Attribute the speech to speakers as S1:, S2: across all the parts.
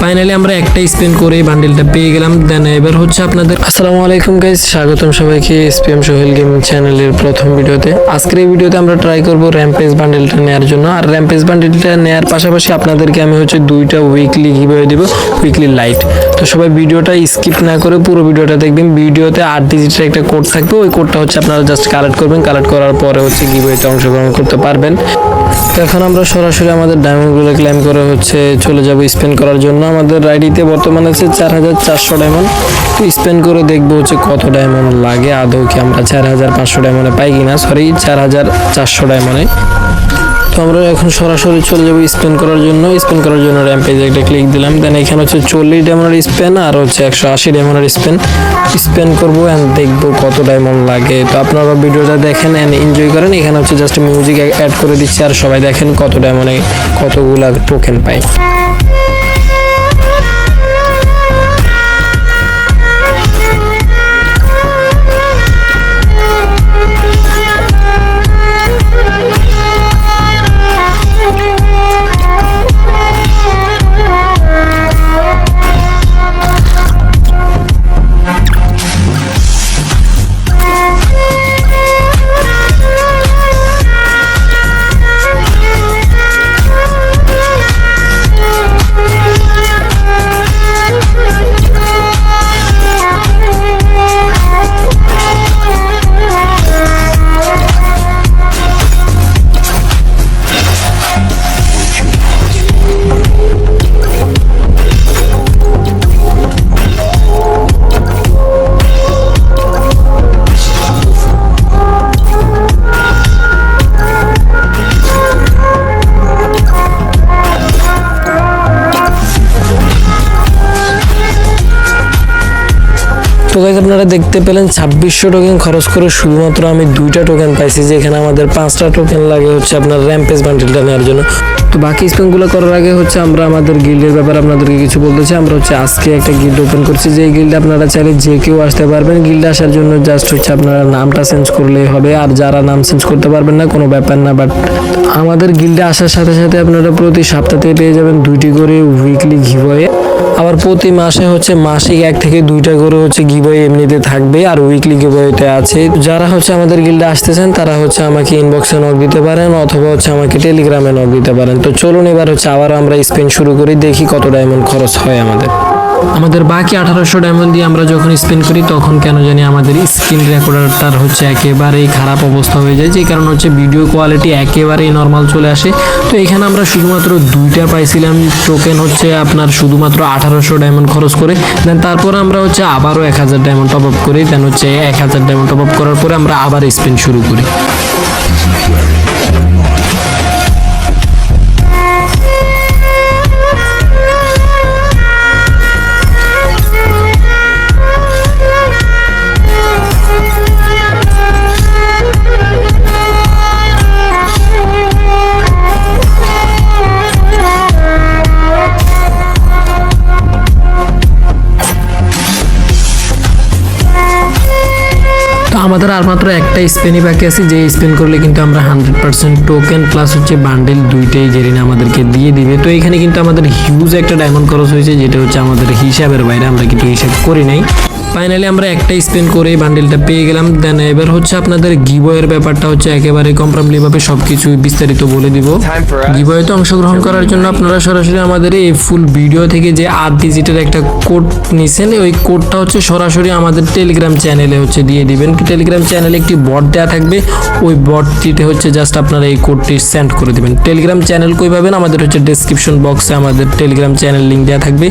S1: Finally আমরা একটা Spain করে বান্ডেলটা পেয়ে গেলাম। দেন এবার হচ্ছে আপনাদের আসসালামু আলাইকুম গাইস, স্বাগতম সবাইকে এসপিএম সোহেল গেমিং চ্যানেলের প্রথম ভিডিওতে। আজকের এই ভিডিওতে আমরা ট্রাই করব র্যাম্পেজ বান্ডেলটা নেওয়ার জন্য। আর র্যাম্পেজ বান্ডেলটা নেওয়ার পাশাপাশি আপনাদেরকে আমি হচ্ছে দুইটা উইকলি গিভঅ্যাওয়ে দেব, উইকলি লাইট। তো সবাই ভিডিওটা স্কিপ না করে পুরো ভিডিওটা দেখবেন। ভিডিওতে 8 ডিজিটের একটা কোড থাকবে, ওই কোডটা হচ্ছে আপনারা জাস্ট কালেক্ট করবেন। কালেক্ট করার পরে হচ্ছে গিভঅ্যাওয়েতে অংশগ্রহণ করতে পারবেন। তো এখন আমরা সরাসরি আমাদের ডায়মন্ডগুলো ক্লেম করে হচ্ছে চলে যাব স্পেন করার জন্য। আমাদের আইডিতে বর্তমানে আছে 4400 ডায়মন্ড। তো স্পেন করে দেখবো হচ্ছে কত ডায়মন্ড লাগে, আদৌ কি আমরা 4500 ডায়মন্ডে পাই কিনা, সরি 4400 ডায়মন্ডে। তো আমরা এখন সরাসরি চলে যাবো স্পেন করার জন্য। স্পেন করার জন্য র্যাম্পেজে একটা ক্লিক দিলাম। দেন এখানে হচ্ছে 40 ডায়মন্ডের স্পেন আর হচ্ছে 180 ডায়মন্ডের স্পেন করবো অ্যান্ড দেখবো কত ডায়মন্ড লাগে। তো আপনারা ভিডিওটা দেখেন অ্যান্ড এনজয় করেন। এখানে হচ্ছে জাস্ট মিউজিক অ্যাড করে দিচ্ছি আর সবাই দেখেন কত ডায়মন্ডে কতগুলা টোকেন পাই। তো গাইস আপনারা দেখতে পেলেন 2600 টোকেন খরচ করে শুধুমাত্র আমি 2টা টোকেন পাইছি, যেখানে আমাদের 5টা টোকেন লাগে হচ্ছে আপনার র্যাম্পেজ বান্ডেলটা নেওয়ার জন্য। তো বাকি স্পেনগুলো করার আগে হচ্ছে আমরা আমাদের গিল্ডের ব্যাপারে আপনাদেরকে কিছু বলতে চাই। আমরা হচ্ছে আজকে একটা গিল্ড ওপেন করছি, যে গিল্ডে আপনারা চাইলে যে কেউ আসতে পারবেন। গিল্ডে আসার জন্য জাস্ট হচ্ছে আপনারা নামটা চেঞ্জ করলেই হবে, আর যারা নাম চেঞ্জ করতে পারবেন না কোনো ব্যাপার না। বাট আমাদের গিল্ডে আসার সাথে সাথে আপনারা প্রতি সপ্তাহে পেয়ে যাবেন 2টি করে উইকলি গিভঅ্যাওয়ে। আবার প্রতি মাসে হচ্ছে মাসিক 1 থেকে 2টা করে হচ্ছে গিভঅ্যাওয়ে এমনিতে থাকবে, আর উইকলি গিভঅ্যাওয়েতে আছে। যারা হচ্ছে আমাদের গিল্ডে আসতেছেন তারা হচ্ছে আমাকে ইনবক্সে নক দিতে পারেন অথবা হচ্ছে আমাকে টেলিগ্রামে নক দিতে পারেন। তো চলুন এবার হচ্ছে আবার আমরা স্পেন শুরু করি, দেখি কত ডায়মন্ড খরচ হয় আমাদের বাকি 1800 ডায়মন্ড দিয়ে আমরা যখন স্পেন করি তখন কেন জানি আমাদের স্ক্রিন রেকর্ডারটার হচ্ছে একেবারেই খারাপ অবস্থা হয়ে যায়, যে কারণে হচ্ছে ভিডিও কোয়ালিটি একেবারেই নর্মাল চলে আসে। তো এখানে আমরা শুধুমাত্র 2টা পাইছিলাম টোকেন হচ্ছে আপনার শুধুমাত্র 1800 ডায়মন্ড খরচ করে। দেন তারপর আমরা হচ্ছে আবারও 1000 ডায়মন্ড টপ আপ করি। দেন হচ্ছে 1000 ডায়মন্ড টপ আপ করার পরে আমরা আবার স্পেন শুরু করি। আমাদের আর মাত্র একটা স্পেনই বাকি আছে, যে স্পেন করলে কিন্তু আমরা 100% টোকেন প্লাস হচ্ছে বান্ডেল দুইটাই গেরিনা আমাদেরকে দিয়ে দিবে। তো এখানে কিন্তু আমাদের হিউজ একটা ডায়মন্ড খরচ হয়েছে, যেটা হচ্ছে আমাদের হিসাবের বাইরে, আমরা কিন্তু হিসাব করি নাই। ফাইনালি আমরা একটা স্পেন করে বান্ডেলটা পেয়ে গেলাম। দেন এবার হচ্ছে আপনাদের গিভঅ্যাওয়ের ব্যাপারটা হচ্ছে একেবারে কমপ্লিটভাবে সবকিছু বিস্তারিত বলে দিব। গিভঅ্যাওয়েতে অংশগ্রহণ করার জন্য আপনারা সরাসরি আমাদের এই ফুল ভিডিও থেকে যে 8 ডিজিটের একটা কোড নিছেন, ওই কোডটা হচ্ছে সরাসরি আমাদের টেলিগ্রাম চ্যানেলে হচ্ছে দিয়ে দিবেন। টেলিগ্রাম চ্যানেলে একটি বট দেওয়া থাকবে, ওই বটটিতে হচ্ছে জাস্ট আপনারা এই কোডটি সেন্ড করে দিবেন। টেলিগ্রাম চ্যানেল কই পাবেন, আমাদের হচ্ছে ডেসক্রিপশন বক্সে আমাদের টেলিগ্রাম চ্যানেল লিঙ্ক দেওয়া থাকবে।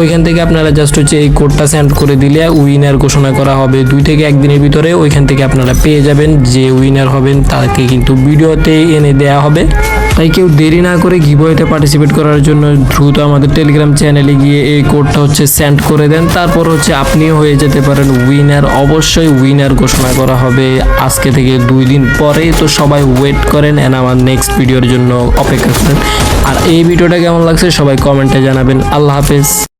S1: ওইখান থেকে আপনারা জাস্ট হচ্ছে এই কোডটা সেন্ড করে দিলে উইনার ঘোষণা করা হবে 2 থেকে 1 দিনের ভিতরে। ওইখান থেকে আপনারা পেয়ে যাবেন, যে উইনার হবেন তাকে কিন্তু ভিডিওতে এনে দেয়া হবে। তাই কেউ দেরি না করে গিভঅ্যাওয়েতে পার্টিসিপেট করার জন্য দ্রুত আমাদের টেলিগ্রাম চ্যানেলে গিয়ে এই কোডটা হচ্ছে সেন্ড করে দেন। তারপর হচ্ছে আপনিও হয়ে যেতে পারেন উইনার। অবশ্যই উইনার ঘোষণা করা হবে আজকে থেকে 2 দিন পরে। তো সবাই ওয়েট করেন এন্ড আমার নেক্সট ভিডিওর জন্য অপেক্ষা করেন। আর এই ভিডিওটা কেমন লাগছে সবাই কমেন্টে জানাবেন। আল্লাহ হাফেজ।